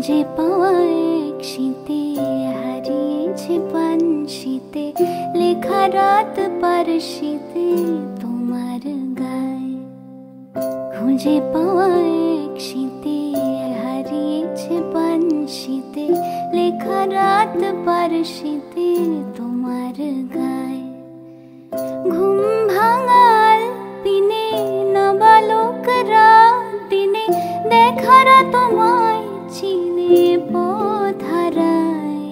খুঁজে পাওয়া এক শীতে হারিয়েছে পান শীতে লেখা রাত পার শীতে তোমার গায়ে। খুঁজে পাওয়া এক শীতে হারিয়েছে পান শীতে লেখা রাত পার শীতে তোমার গায়ে। ঘুম ভাঙাল পিনে নাবালকরা দিনে দেখারা তোমায় চিনে পথহারায়।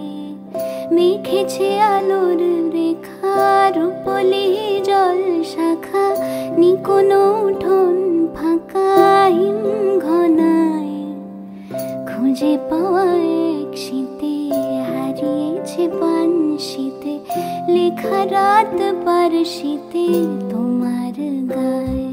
মেখেছে আলোর রেখা রূপলি জল শাখা নিকোনো উঠোন ফাঁকা হিম ঘনায়। খুঁজে পাওয়া এক শীতে হারিয়েছে পান শীতে লেখা রাত পার শীতে তোমার গায়ে।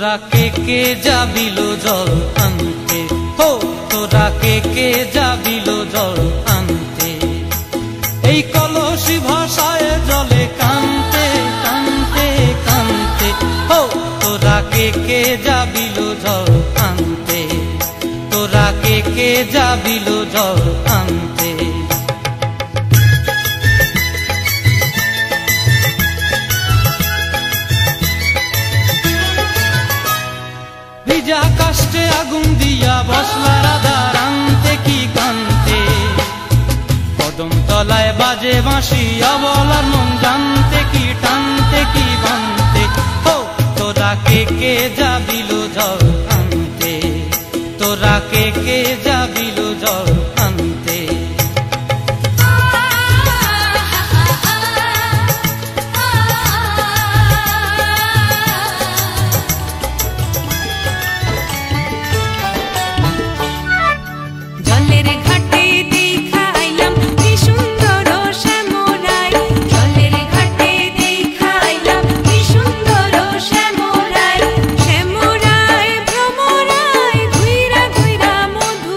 তোরা কে যাবিল জল আনতে, হো তোরা কে যাবিল জল আনতে। এই কলসি ভাষায় জলে কানতে কানতে কানতে, হো তোরা কে যাবিল জল আনতে, তোরা কে যাবিল জল আনতে। ভিজা কাষ্টে আগুন দিয়া বসলা রাধা রানতে কি কানতে, কদম তলায় বাজে বাঁশি অবলার মন জানতে কি টানতে কি বানতে, হো তোরা কে যাবিল জল আনতে, তোরা কে যাবিল জল আনতে। জলের ঘাটে দেখা আইলাম কি সুন্দর শ্যামরাই, জলের ঘাটে দেখা আইলাম কি সুন্দর শ্যামরাই। শ্যামরাই ভ্রমরাই ঘুইরা ঘুইরা মধু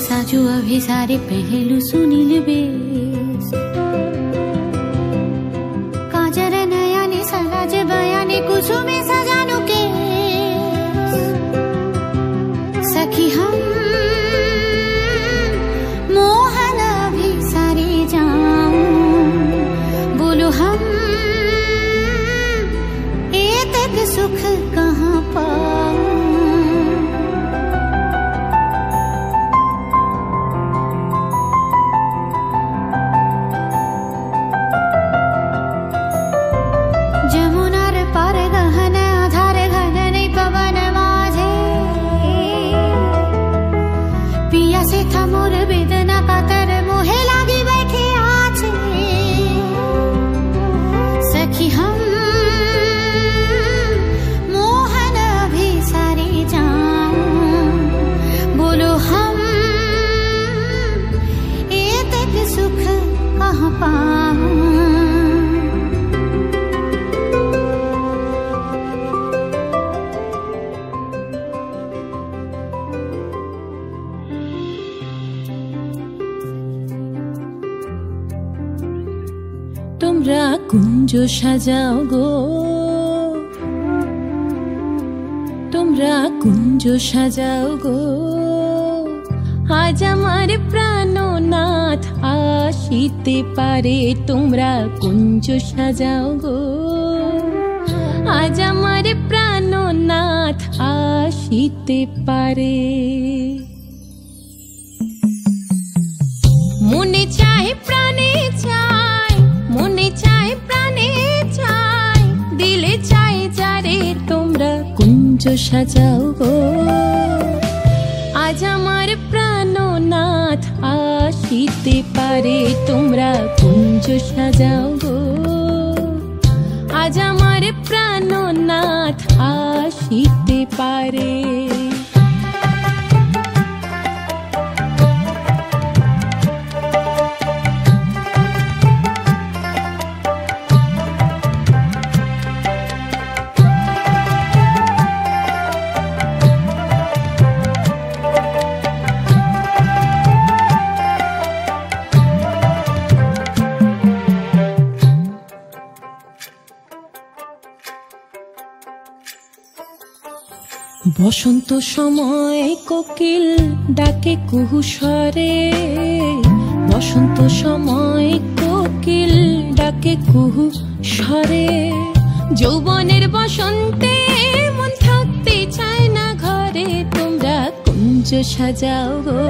साजू अभी सारे पहलू सुनील बेस काजर नया ने सलाज बयाने कुसुमे सजानु के सखी हम मोहन अभी सारे जाऊं बोलो हम तक सुख कहाँ पाऊं जमुनार पार गहन आधार घन नहीं पवन माझे पिया से था मोर वेदना कातर मोहे लागी बैठे आछे सखी हम सुख कहाँ पाऊं তোমরা কুঞ্জ সাজাও গো তোমরা কুঞ্জ সাজাও গো আজ আমার প্রাণনাথ আসিতে পারে তোমরা কুঞ্জ সাজাও গো আজ আমার প্রাণনাথ আসিতে পারে মনে চাই প্রাণে চাই মনে চাই প্রাণে চাই দিলে চাই যারে তোমরা কুঞ্জ সাজাও গো আজ আমার প্রাণনাথ আসিতে পারে তোমরা কুঞ্জ সাজাও গো আজ আমার প্রাণনাথ আসিতে পারে বসন্ত সময় কোকিল ডাকে কুহু স্বরে বসন্ত সময় কোকিল ডাকে কুহু স্বরে যৌবনের বসন্তে মন থাকতে চায় না ঘরে তোমরা কুঞ্জ সাজাও গো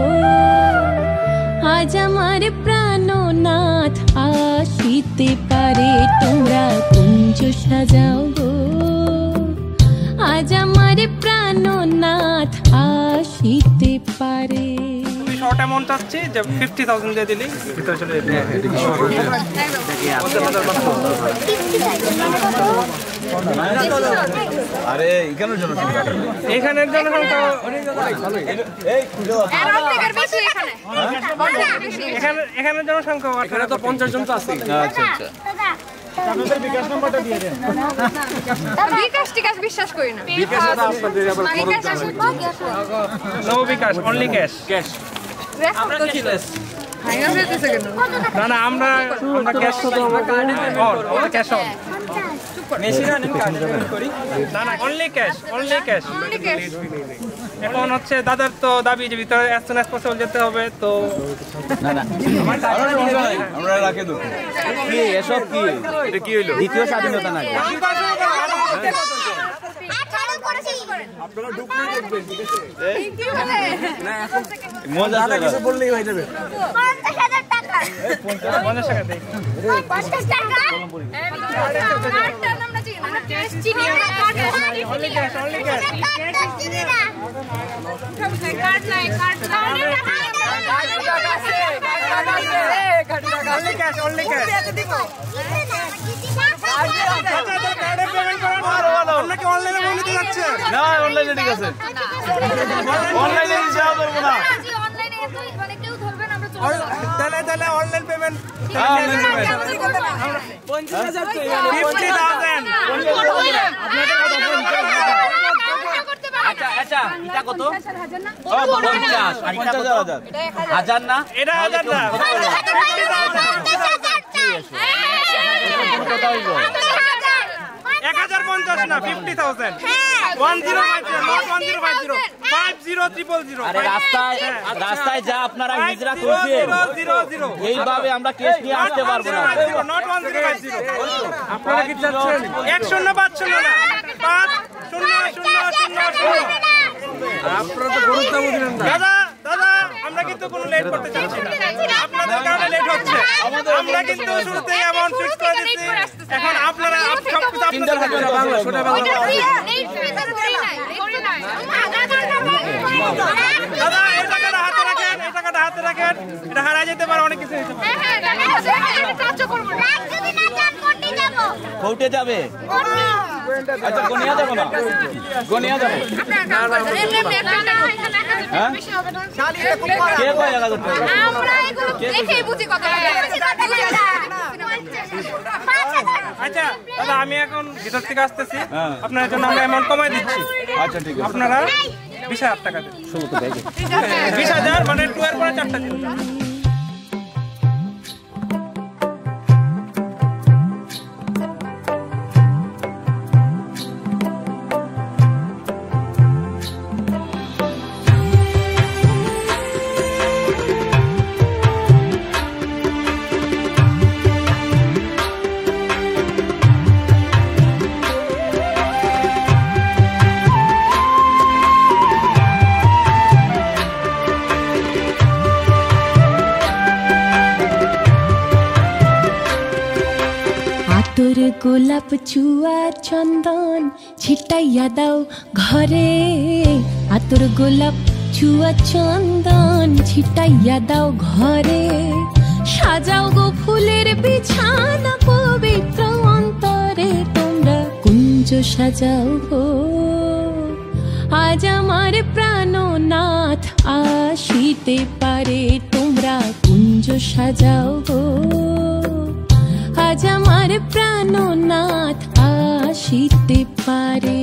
আজ আমার প্রাণনাথ আসিতে পারে তোমরা কুঞ্জ সাজাও গো আজ আমার প্রাণনাথ আসিতে পারে শর্ট অ্যামাউন্ট আছে যে 50,000 দিয়ে দিলি ভিতরে চলে যাবে আরে এখানের জন্য এখানের জন্য এখানের জনসংখ্যা এখানে তো 50 জন তো আছে আচ্ছা আচ্ছা আপনাদের বিকাশ নাম্বারটা দিয়ে দেন বিকাশ টিকাশ বিশ্বাস করি না বিকাশ তো আপনাদের আবার খরচ নো বিকাশ অনলি ক্যাশ ক্যাশ আমরা তো ক্যাশ না না আমরা ক্যাশ তো আমরা ক্যাশ অন মেশিনা নেন কার্ড পেমেন্ট করি না না অনলি ক্যাশ এখন হচ্ছে দাদার তো দাবি যে ভিতরে as soon as possible যেতে হবে তো না না আমরা রাখে দেব কি এসব কি এটা কি হইলো দ্বিতীয় স্বাধীনতা না আপনারা ঢুকলে দেখবেন ঠিক আছে না এখন মজা কিছু বললেই হয়ে যাবে 50,000 টাকা 50 টাকা দেই 50 টাকা কার্ডটা আমরা চিনি না অনলি ক্যাশ চিনি না কার্ড নাই অনলি ক্যাশ আপনাকে অনলাইনে বলতে যাচ্ছে না অনলাইনে ঠিক আছে অনলাইনে হিসাব করব না অনলাইনে মানে কেউ ধরবে না আমরা তাহলে অনলাইন পেমেন্ট 50,000 তো 50,000 আচ্ছা এটা কত? 50,000 হাজার না? এটা 1000 না। 1050 না 50,000 1050 not 1050 50,000 আরে রাস্তায় যা আপনারা হিজরা করছেন এইভাবে আমরা কেস নিয়ে আসতে পারবো না। not 1050 আপনারা কি চাচ্ছেন 100 না 500 না 5000 আপনারা তো গুরুত্ব বুঝলেন না। দাদা আমরা কিন্তু কোনো লেট করতে চাচ্ছি না, আপনাদের কারণে লেট হচ্ছে। আমরা কিন্তু শুরুতেই অ্যামাউন্ট ফিক্স করে দিচ্ছি, এখন আপনারা সবকিছু আপনাদের হাতে। বাংলা ছোট বাংলা দাদা এই টাকাটা হাতে রাখেন, এই টাকাটা হাতে রাখেন, এটা হারা যেতে পারে, অনেক কিছু হতে পারে। কোর্টে যাবে? আচ্ছা গনিয়া যাবো না, গনিয়া যাবো। কে কয় 1000 টাকা? আচ্ছা দাদা আমি এখন ভিতর থেকে আসতেছি, আপনার জন্য আমরা অ্যামাউন্ট কমাই দিচ্ছি। আচ্ছা ঠিক আছে, আপনারা 20,000 টাকা দেন। 20,000 মানে 2 এর পরে 4টা দিন। তোর গোলাপ চুয়া চন্দন ছিটাইয়া দাও ঘরে, আতর গোলাপ চুয়া চন্দন ছিটাইয়া দাও ঘরে, সাজাও গো ফুলের বিছানা পবিত্র অন্তরে, তোমরা কুঞ্জ সাজাও গো আজ আমার প্রাণনাথ আসিতে পারে, তোমরা কুঞ্জ সাজাও গো আজ আমার প্রাণনাথ আসিতে পারে।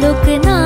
লোক না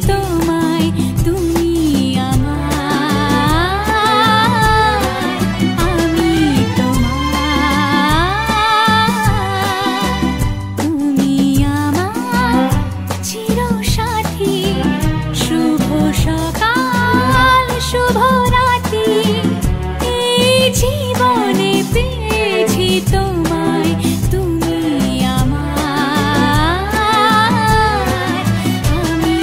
তোমায় তুমি আমার আমি তোমার তুমি আমার চিরসাথী শুভ সকাল শুভ রাতি এই জীবনে পেয়েছি তোমায় তুমি আমার আমি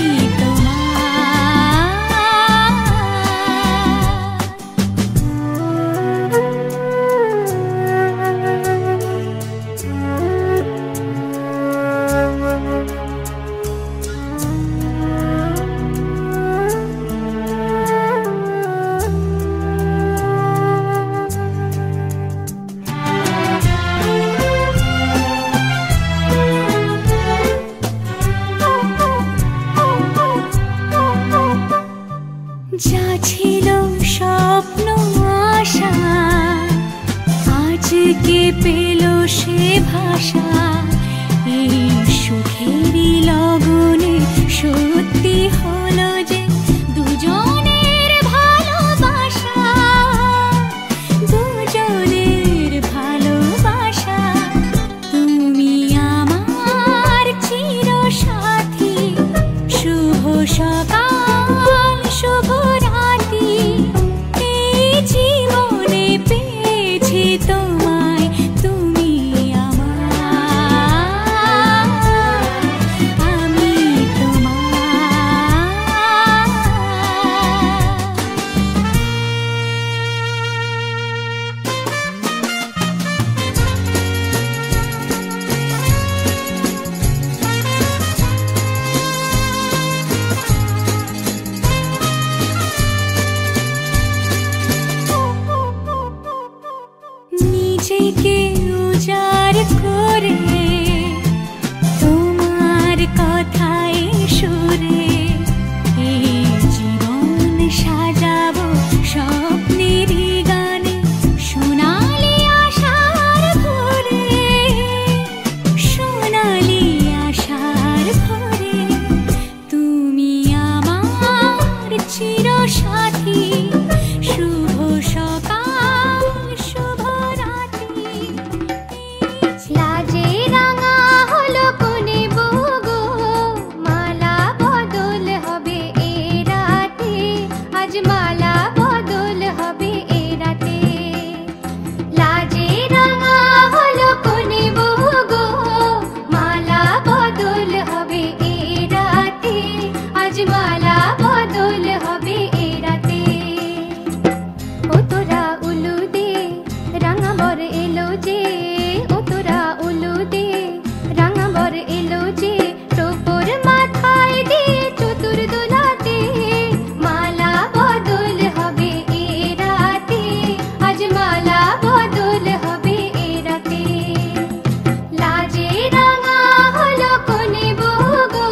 যা ছিল স্বপ্ন আশা আজকে পেল সে ভাষা এই সুখেরই লগনে সত্যি হলো যে দুজনের ভালোবাসা দুজনের ভালোবাসা তুমি আমার চিরসাথী শুভ সকাল শুভ রাতি এই জীবনে পেয়েছি তোমায় তুমি আমার আমি নিজেকে উজাড় করে তোমার কথায় সুরে এই জীবন সাজাবো স্বপ্নেরই গানে সোনালি আশার ভোরে সোনালি আশার ভোরে তুমি আমার চিরসাথী শুভ সকাল শুভ রাতি লাজে রাঙা হলো কোনে বগো মালা বদল হবে এ রাতে আজ মালা বদল হবে এ রাতে লাজে রাঙা হলো কোনে বগো মালা বদল হবে এ রাতে আজ মালা বদল হবে এ রাতে ও তোরা উলু দে রাঙা বর এলো যে ও তোরা উলু দে রাঙা বর এলো যে টোপর মাথায় দিয়ে চতুর দোলাতে মালা বদল হবে এ রাতে আজ মালা বদল হবে এ রাতে লাজে রাঙা হলো কোনে বগো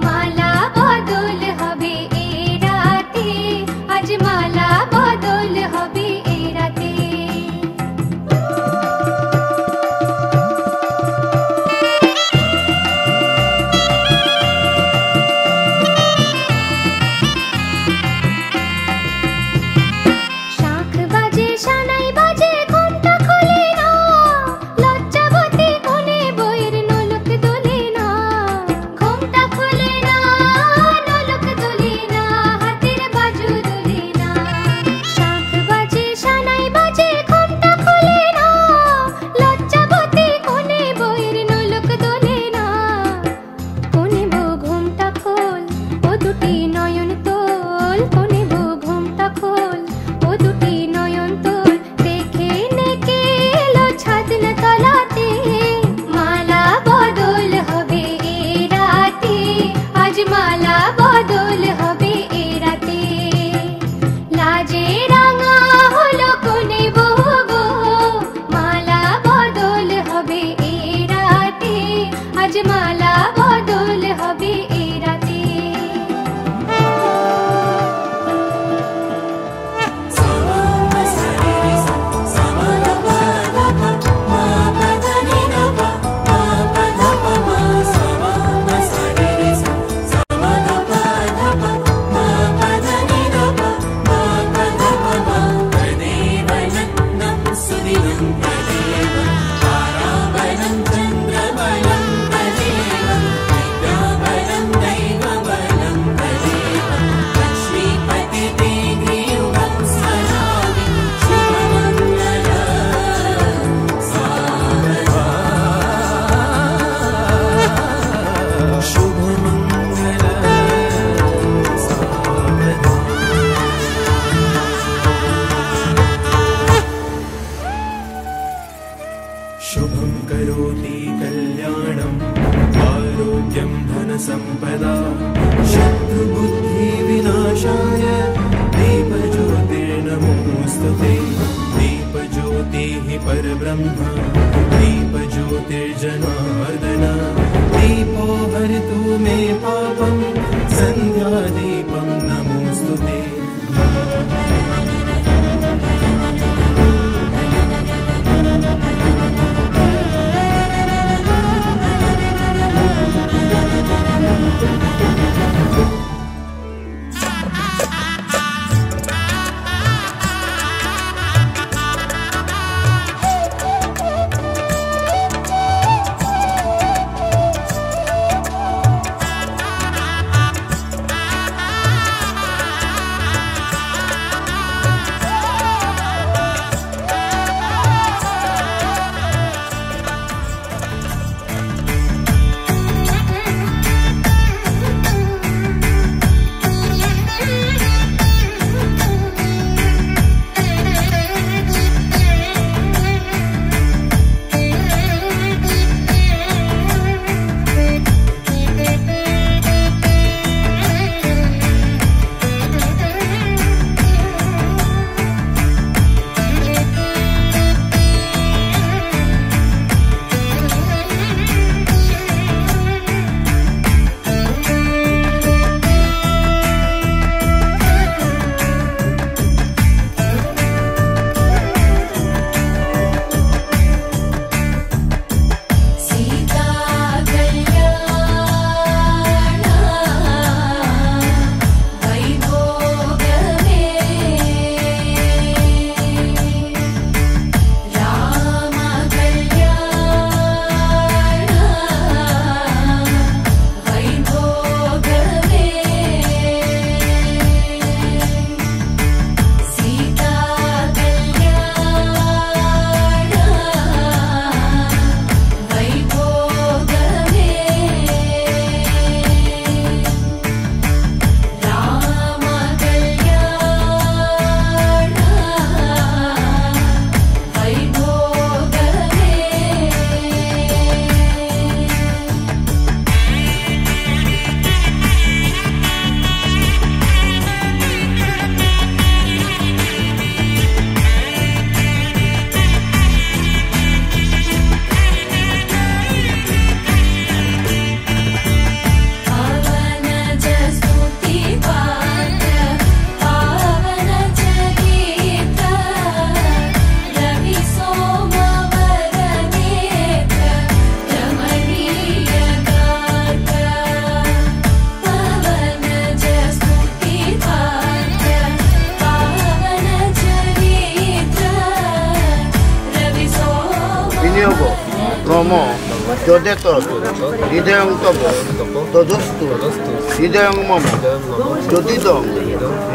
মালা বদল হবে এ রাতে আজ মালা বদল হবে এ রাতে শাঁখ বাজে সানাই বাজে ঘুমটা খোলে না লজ্জাবতী কোনে বইয়ের নলক দোলে না ঘুমটা খোলে না নলক দোলে না হাতের বাজু দোলে না শাঁখ বাজে সানাই বাজে ঘুমটা খোলে না লজ্জাবতী কোনে বইয়ের নলক দোলে না কোনে বউ ঘুমটা খোল ও দুটি নয়ন তোল কোনে বউ ঘুমটা খোল ও দুটি নয়ন তোল দেখে নেকে এলো ছাদনা তলাতে মালা বদল হবে এ রাতে আজ মালা বদল হবে এ রাতে লাজে রাঙা হলো কোনে বগো মালা বদল হবে এ রাতে আজ মালা বদল হবে এ রাতে नित्यं धनसम्पदा शत्रुबुद्धिविनाशाय दीपज्योतिर्नमोऽस्तुते दीपज्योतिः परब्रह्म दीपज्योतिर्जनार्दन दीपो हरतु मे पापं सन्ध्यादीपं नमोऽस्तुते 너무 교대떨어도 이대형 떠보 떠줬도 이대형 뭐뭐 교디동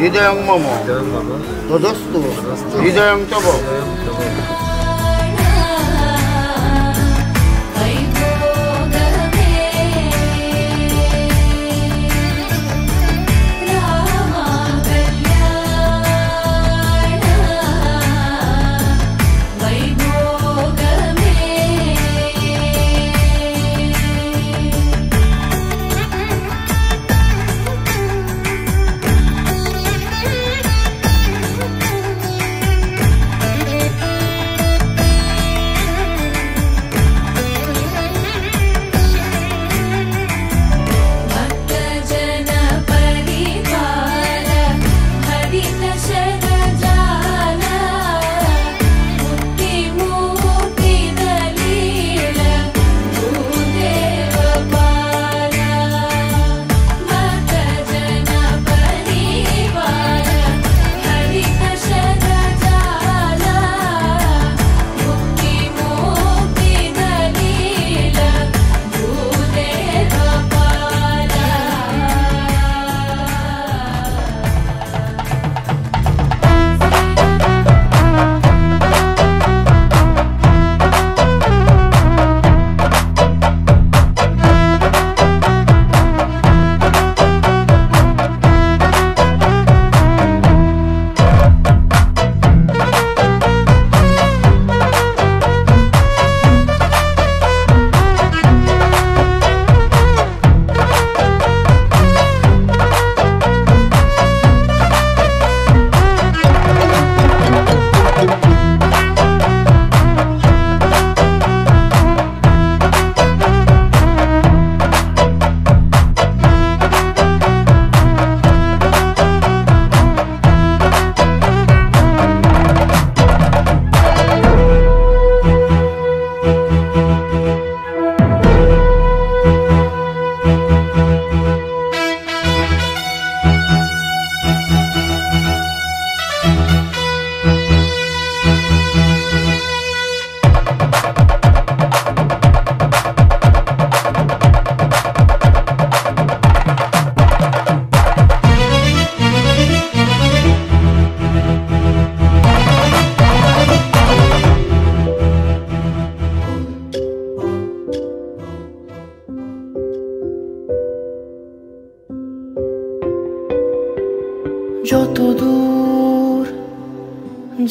이대형 뭐뭐 떠줬도 이대형 떠보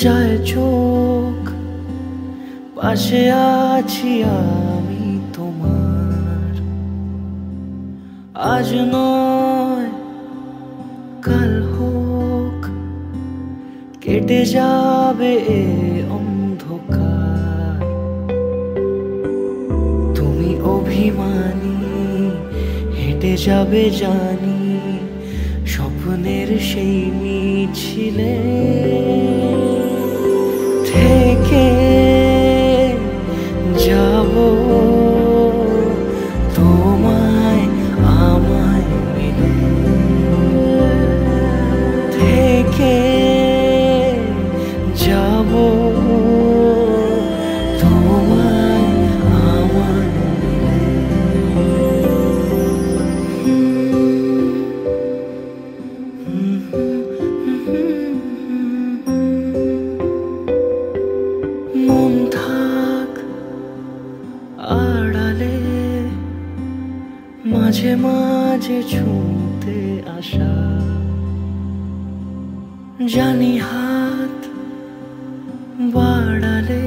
যায় চোখ, পাশে আছি আমি তোমার। আজ নয় কাল হোক, কেটে যাবে এ অন্ধকার। তুমি অভিমানী হেঁটে যাবে জানি, স্বপ্নের সেই মিছিলে থেকে যাব তোমায় আমায় মিলে, থেকে যাব তোমায় আমায় মিলে। মন থাক আড়ালে, মাঝে মাঝে ছুঁতে আসা, জানি হাত বাড়ালে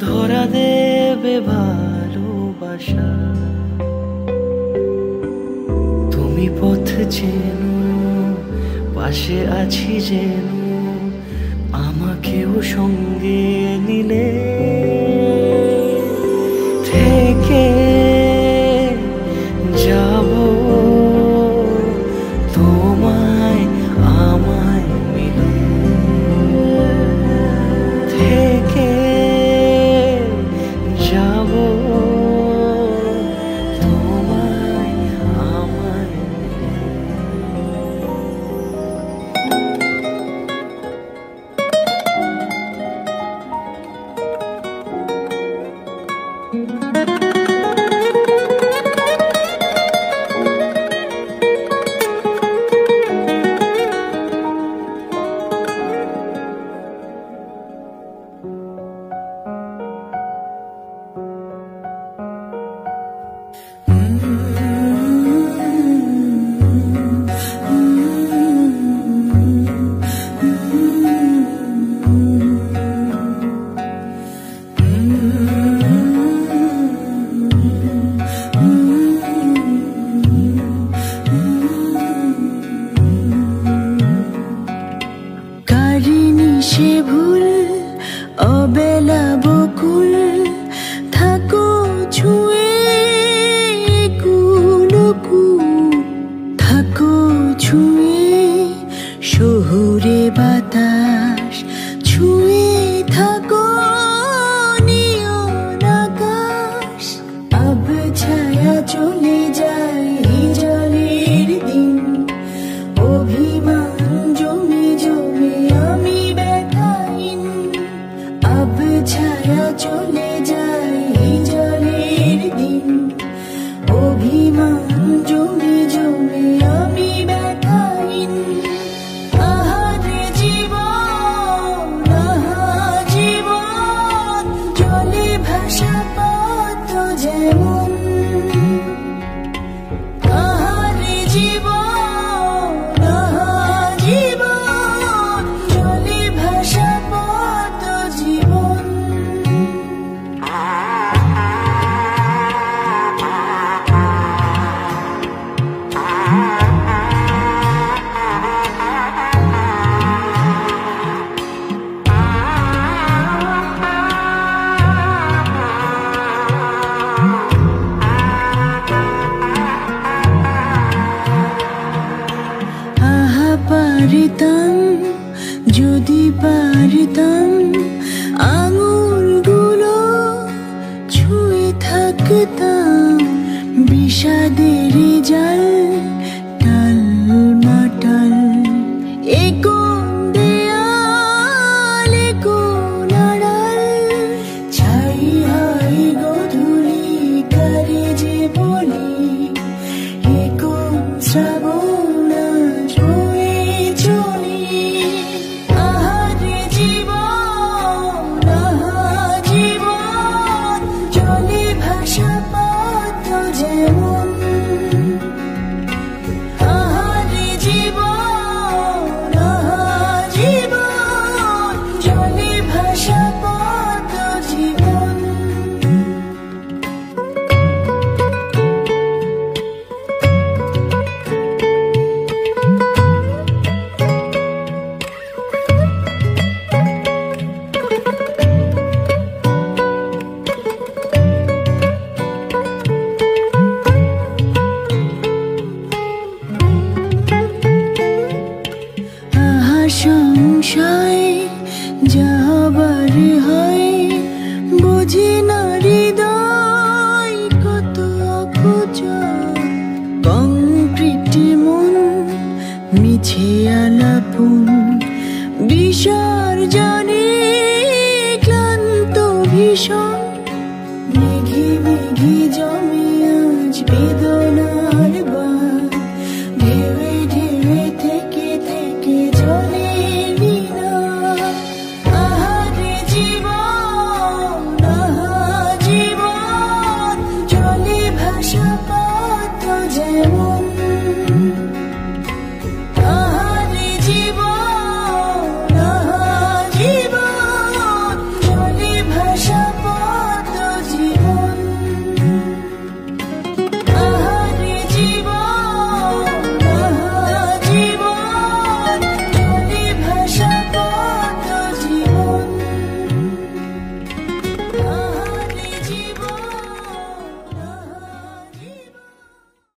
ধরা দেবে ভালোবাসা। তুমি পথ চেনো, পাশে আছি যেন, আমাকেও সঙ্গে নিলে থেকে যাব তোমায় আমায় মিলে, থেকে যাব তোমায় আমায় মিলে। কারিনি সে ভুল, অবেলা বকুল, থাকো ছুঁয়ে কুলকুল, থাকো ছুঁয়ে শহুরে বাতাস, ছুঁয়ে থাকো নিয়ন আকাশ। আব ছায়া চলে যায় জলের দিন, অভিমান জমে জমে আমি ব্যথাহীন। আব ছায়া চলে যায় জলের দিন, অভিমান জমে জমে আমি ব্যথাহীন। আহারে জীবন, আহা জীবন, জলে ভাসা পথ যেমন। আহারে জীবন, আহা জীবন, জলে ভাসা পথ জীবন। আহা পারিতাম, যদি পারিতাম, আঙুলগুলো ছুঁয়ে থাকতাম বিষাদের জাল,